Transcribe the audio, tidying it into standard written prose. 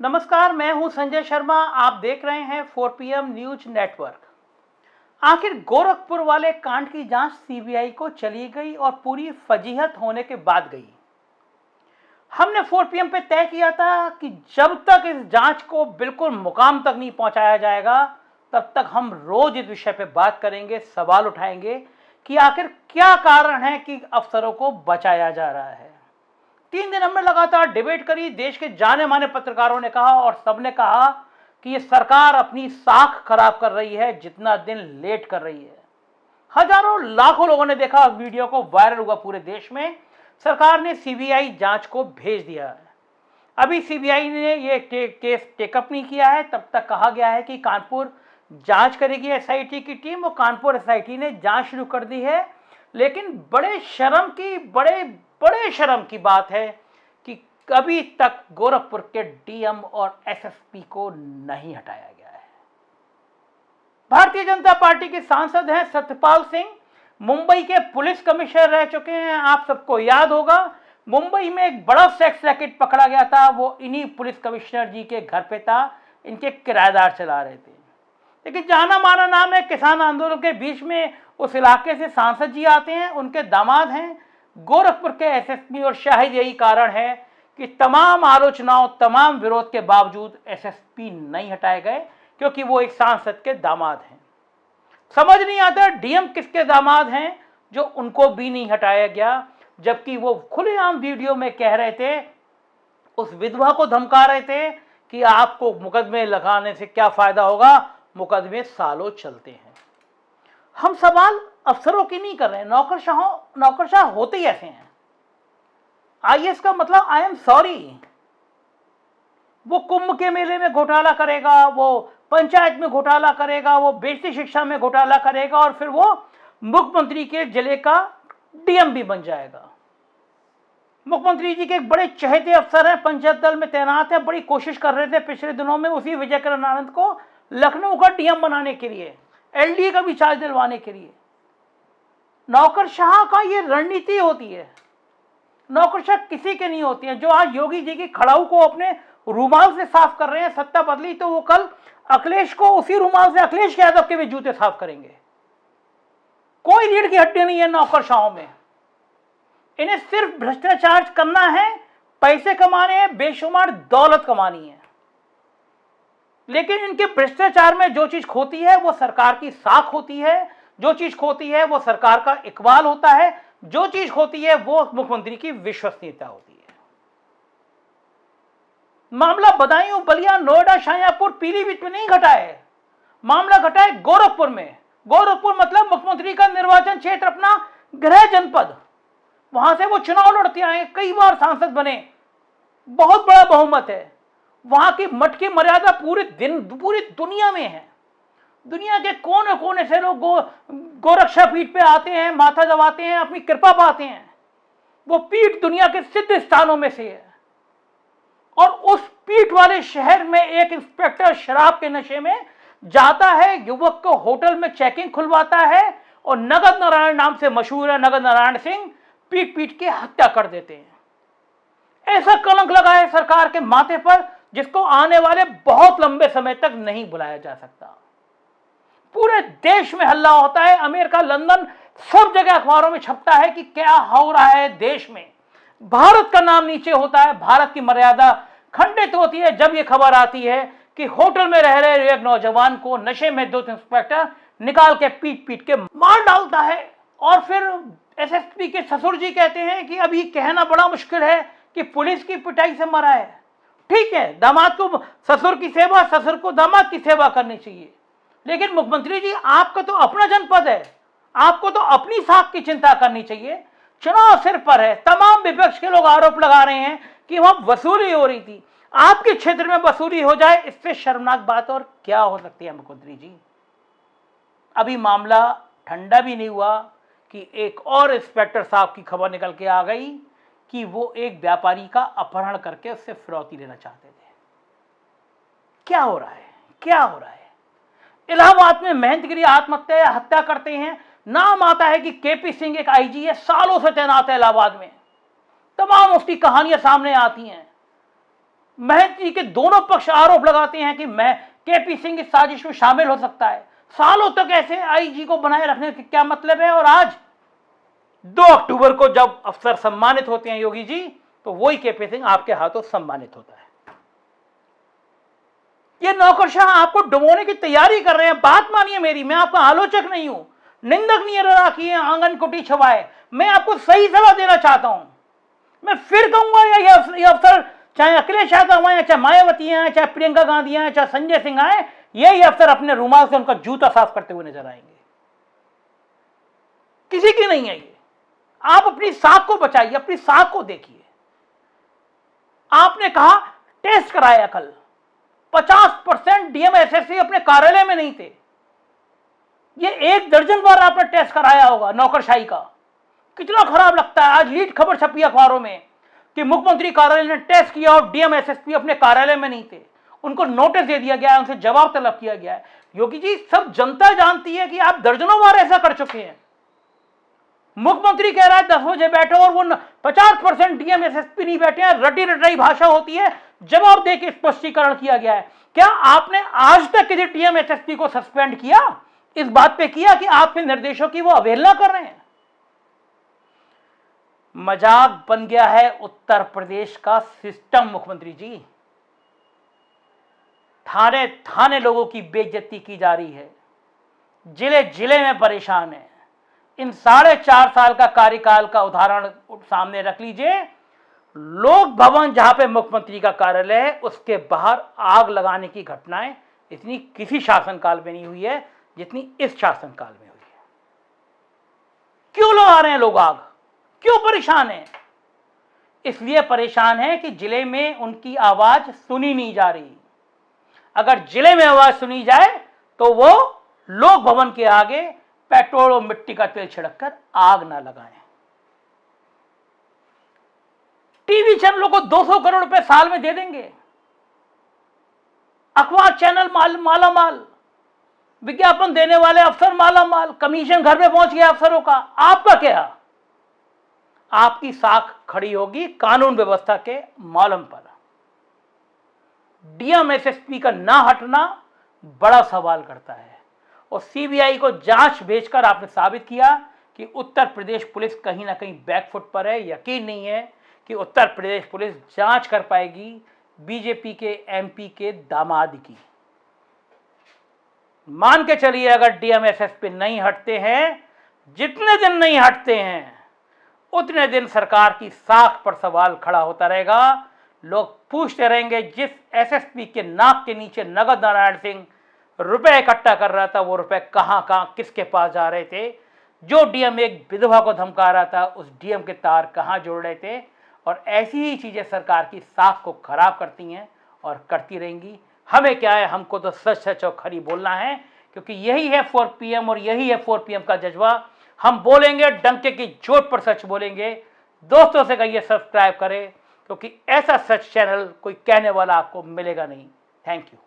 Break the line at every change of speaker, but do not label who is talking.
नमस्कार, मैं हूं संजय शर्मा। आप देख रहे हैं 4PM न्यूज नेटवर्क। आखिर गोरखपुर वाले कांड की जांच सीबीआई को चली गई और पूरी फजीहत होने के बाद गई। हमने 4PM पे तय किया था कि जब तक इस जांच को बिल्कुल मुकाम तक नहीं पहुंचाया जाएगा तब तक हम रोज इस विषय पे बात करेंगे, सवाल उठाएंगे कि आखिर क्या कारण है कि अफसरों को बचाया जा रहा है। 3 दिन हमने लगातार डिबेट करी। देश के जाने माने पत्रकारों ने कहा और सबने कहा कि ये सरकार अपनी साख खराब कर रही है, जितना दिन लेट कर रही है। हजारों लाखों लोगों ने देखा, वीडियो को वायरल हुआ पूरे देश में। सरकार ने सीबीआई जांच को भेज दिया है। अभी सीबीआई ने ये केस टेकअप नहीं किया है। तब तक कहा गया है कि कानपुर जांच करेगी एसआईटी की टीम, और कानपुर एसआईटी ने जांच शुरू कर दी है। लेकिन बड़े शर्म की बात है कि अभी तक गोरखपुर के डीएम और एसएसपी को नहीं हटाया गया है। भारतीय जनता पार्टी के सांसद हैं सत्यपाल सिंह, मुंबई के पुलिस कमिश्नर रह चुके हैं। आप सबको याद होगा, मुंबई में एक बड़ा सेक्स रैकेट पकड़ा गया था, वो इन्हीं पुलिस कमिश्नर जी के घर पे था। इनके किराएदार चला रहे थे। लेकिन जाना माना नाम है, किसान आंदोलन के बीच में उस इलाके से सांसद जी आते हैं, उनके दामाद हैं गोरखपुर के एसएसपी। और शायद यही कारण है कि तमाम आलोचनाओं, तमाम विरोध के बावजूद एसएसपी नहीं हटाए गए, क्योंकि वो एक सांसद के दामाद हैं। समझ नहीं आता डीएम किसके दामाद हैं जो उनको भी नहीं हटाया गया, जबकि वो खुलेआम वीडियो में कह रहे थे, उस विधवा को धमका रहे थे कि आपको मुकदमे लगाने से क्या फायदा होगा, मुकदमे सालों चलते हैं। हम सवाल अफसरों की नहीं कर रहे हैं, नौकरशाह होते ही ऐसे हैं। आईएएस का मतलब आई एम सॉरी। वो कुंभ के मेले में घोटाला करेगा, वो पंचायत में घोटाला करेगा, वो बेसिक शिक्षा में घोटाला करेगा, और फिर वो मुख्यमंत्री के जिले का डीएम भी बन जाएगा। मुख्यमंत्री जी के एक बड़े चहेते अफसर हैं, पंचायत दल में तैनात हैं, बड़ी कोशिश कर रहे थे पिछले दिनों में उसी विजय किरण आनंद को लखनऊ का डीएम बनाने के लिए, एलडीए का भी चार्ज दिलवाने के लिए। नौकरशाह का ये रणनीति होती है। नौकरशाह किसी के नहीं होती है। जो आज योगी जी की खड़ाऊ को अपने रूमाल से साफ कर रहे हैं, सत्ता बदली तो वो कल अखिलेश को उसी रूमाल से अखिलेश यादव के भी जूते साफ करेंगे। कोई रीढ़ की हड्डी नहीं है नौकरशाहों में। इन्हें सिर्फ भ्रष्टाचार करना है, पैसे कमाने हैं, बेशुमार दौलत कमानी है। लेकिन इनके भ्रष्टाचार में जो चीज खोती है वो सरकार की साख होती है, जो चीज खोती है वो सरकार का इकबाल होता है, जो चीज खोती है वो मुख्यमंत्री की विश्वसनीयता होती है। मामला बदायूं, बलिया, नोएडा, शाहजहांपुर, पीलीभीत में नहीं घटा है, मामला घटा है गोरखपुर में। गोरखपुर मतलब मुख्यमंत्री का निर्वाचन क्षेत्र, अपना गृह जनपद। वहां से वो चुनाव लड़ते आए, कई बार सांसद बने, बहुत बड़ा बहुमत है। वहां की मठ की मर्यादा पूरी दुनिया में है। दुनिया के कोने कोने से लोग गोरक्षा पीठ पे आते हैं, माथा दबाते हैं, अपनी कृपा पाते हैं। वो पीठ दुनिया के सिद्ध स्थानों में से है। और उस पीठ वाले शहर में एक इंस्पेक्टर शराब के नशे में जाता है, युवक को होटल में चेकिंग खुलवाता है, और नगद नारायण नाम से मशहूर है नगद नारायण सिंह, पीट पीट के हत्या कर देते हैं। ऐसा कलंक लगा है सरकार के माथे पर, जिसको आने वाले बहुत लंबे समय तक नहीं बुलाया जा सकता। पूरे देश में हल्ला होता है, अमेरिका, लंदन, सब जगह अखबारों में छपता है कि क्या हो रहा है देश में। भारत का नाम नीचे होता है, भारत की मर्यादा खंडित होती है जब यह खबर आती है कि होटल में रह रहे एक नौजवान को नशे में 2 इंस्पेक्टर निकाल के पीट पीट के मार डालता है। और फिर एसएसपी के ससुर जी कहते हैं कि अभी कहना बड़ा मुश्किल है कि पुलिस की पिटाई से मरा है। ठीक है, दामाद को ससुर की सेवा, ससुर को दामाद की सेवा करनी चाहिए, लेकिन मुख्यमंत्री जी आपका तो अपना जनपद है, आपको तो अपनी साख की चिंता करनी चाहिए। चुनाव सिर पर है, तमाम विपक्ष के लोग आरोप लगा रहे हैं कि वहां वसूली हो रही थी। आपके क्षेत्र में वसूली हो जाए, इससे शर्मनाक बात और क्या हो सकती है मुख्यमंत्री जी। अभी मामला ठंडा भी नहीं हुआ कि एक और इंस्पेक्टर साहब की खबर निकल के आ गई कि वो एक व्यापारी का अपहरण करके उससे फिरौती लेना चाहते थे। क्या हो रहा है, क्या हो रहा है। इलाहाबाद में मेहनतगिरी आत्महत्या या हत्या करते हैं, नाम आता है कि केपी सिंह एक आईजी है, सालों से तैनात है इलाहाबाद में, तमाम उसकी कहानियां सामने आती हैं। महंत जी के दोनों पक्ष आरोप लगाते हैं कि मैं केपी सिंह की साजिश में शामिल हो सकता है। सालों तक ऐसे आईजी को बनाए रखने का क्या मतलब है? और आज 2 अक्टूबर को जब अफसर सम्मानित होते हैं योगी जी, तो वही केपी सिंह आपके हाथों सम्मानित होता है। ये नौकरशाह आपको डुबोने की तैयारी कर रहे हैं। बात मानिए मेरी, मैं आपका आलोचक नहीं हूं, निंदक नहीं रखिए, आंगन कुटी छवाए। मैं आपको सही सलाह देना चाहता हूं। मैं फिर कहूंगा ये अफसर चाहे अखिलेश यादव आए, चाहे मायावती आए, चाहे प्रियंका गांधी आए, चाहे संजय सिंह आए, यही अफसर अपने रुमाल से उनका जूता साफ करते हुए नजर आएंगे। किसी की नहीं है ये। आप अपनी साख को बचाइए, अपनी साख को देखिए। आपने कहा टेस्ट कराया कल, 50% डीएम एसएसपी अपने कार्यालय में नहीं थे। ये 1 दर्जन बार आपने टेस्ट कराया होगा नौकरशाही का। कितना खराब लगता है। आज लीड खबर छपी अखबारों में कि मुख्यमंत्री कार्यालय ने टेस्ट किया और डीएम एसएसपी अपने कार्यालय में नहीं थे। उनको नोटिस दे दिया गया है, उनसे जवाब तलब किया गया है। योगी जी, सब जनता जानती है कि आप दर्जनों बार ऐसा कर चुके हैं। मुख्यमंत्री कह रहा है 10 बजे बैठो और वो 50% डीएम एसएसपी नहीं बैठे हैं। रटी रटाई भाषा होती है। जवाब देकर स्पष्टीकरण किया गया है। क्या आपने आज तक किसी डीएम एसएसपी को सस्पेंड किया? इस बात पे किया कि आपके निर्देशों की वो अवहेलना कर रहे हैं। मजाक बन गया है उत्तर प्रदेश का सिस्टम। मुख्यमंत्री जी, थाने थाने लोगों की बेइज्जती की जा रही है, जिले जिले में परेशान है। इन 4.5 साल का कार्यकाल का उदाहरण सामने रख लीजिए। लोक भवन जहां पे मुख्यमंत्री का कार्यालय है, उसके बाहर आग लगाने की घटनाएं इतनी किसी शासनकाल में नहीं हुई है जितनी इस शासनकाल में हुई है। क्यों लगा रहे हैं लोग आग? क्यों परेशान हैं? इसलिए परेशान है कि जिले में उनकी आवाज सुनी नहीं जा रही। अगर जिले में आवाज सुनी जाए तो वो लोक भवन के आगे पेट्रोल और मिट्टी का तेल छिड़ककर आग ना लगाएं। टीवी चैनलों को 200 करोड़ रुपए साल में दे देंगे। अखबार चैनल माला माल, विज्ञापन देने वाले अफसर माला माल, कमीशन घर में पहुंच गया अफसरों का। आपका क्या? आपकी साख खड़ी होगी कानून व्यवस्था के मालूम पर। डीएम एसएसपी का ना हटना बड़ा सवाल करता है। और सीबीआई को जांच भेजकर आपने साबित किया कि उत्तर प्रदेश पुलिस कहीं ना कहीं बैकफुट पर है। यकीन नहीं है कि उत्तर प्रदेश पुलिस जांच कर पाएगी बीजेपी के एमपी के दामाद की। मान के चलिए अगर डीएम एसएसपी नहीं हटते हैं, जितने दिन नहीं हटते हैं उतने दिन सरकार की साख पर सवाल खड़ा होता रहेगा। लोग पूछते रहेंगे जिस एसएसपी के नाक के नीचे नगद नारायण सिंह रुपए इकट्ठा कर रहा था, वो रुपए कहां कहां किसके पास जा रहे थे? जो डीएम एक विधवा को धमका रहा था, उस डीएम के तार कहां जोड़ रहे थे? और ऐसी ही चीजें सरकार की साख को खराब करती हैं और करती रहेंगी। हमें क्या है, हमको तो सच सच और खरी बोलना है, क्योंकि यही है 4 PM और यही है 4 PM का जज्बा। हम बोलेंगे, डंके की चोट पर सच बोलेंगे। दोस्तों से कहिए सब्सक्राइब करें, क्योंकि ऐसा सच चैनल कोई कहने वाला आपको मिलेगा नहीं। Thank you.